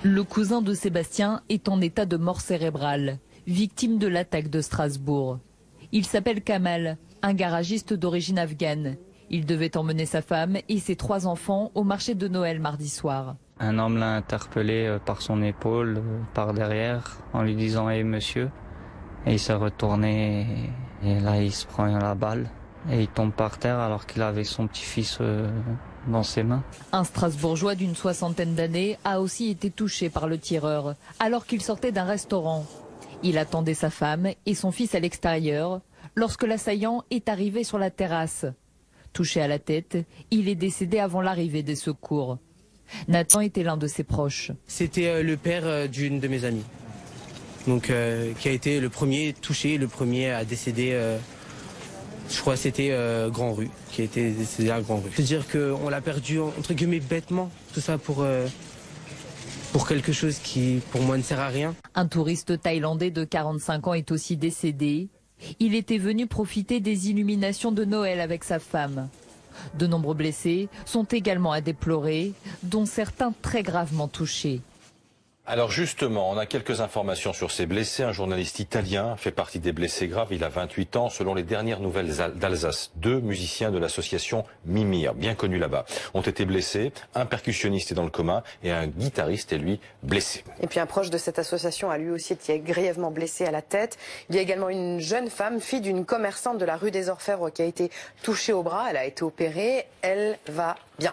Le cousin de Sébastien est en état de mort cérébrale, victime de l'attaque de Strasbourg. Il s'appelle Kamal, un garagiste d'origine afghane. Il devait emmener sa femme et ses 3 enfants au marché de Noël mardi soir. Un homme l'a interpellé par son épaule, par derrière, en lui disant « Hey monsieur ». Et il s'est retourné et là il se prend la balle et il tombe par terre alors qu'il avait son petit-fils dans ses mains. Un Strasbourgeois d'une 60aine d'années a aussi été touché par le tireur alors qu'il sortait d'un restaurant. Il attendait sa femme et son fils à l'extérieur lorsque l'assaillant est arrivé sur la terrasse. Touché à la tête, il est décédé avant l'arrivée des secours. Nathan était l'un de ses proches. C'était le père d'une de mes amies, donc qui a été le premier touché, le premier à décéder. Je crois que c'était Grand Rue, qui a été décédé à Grand Rue. C'est-à-dire qu'on l'a perdu entre guillemets bêtement, tout ça pour quelque chose qui pour moi ne sert à rien. Un touriste thaïlandais de 45 ans est aussi décédé. Il était venu profiter des illuminations de Noël avec sa femme. De nombreux blessés sont également à déplorer, dont certains très gravement touchés. Alors justement, on a quelques informations sur ces blessés. Un journaliste italien fait partie des blessés graves. Il a 28 ans. Selon les dernières nouvelles d'Alsace, 2 musiciens de l'association Mimir, bien connus là-bas, ont été blessés. Un percussionniste est dans le coma et un guitariste est lui blessé. Et puis un proche de cette association a lui aussi été grièvement blessé à la tête. Il y a également une jeune femme, fille d'une commerçante de la rue des Orfèvres, qui a été touchée au bras. Elle a été opérée. Elle va bien.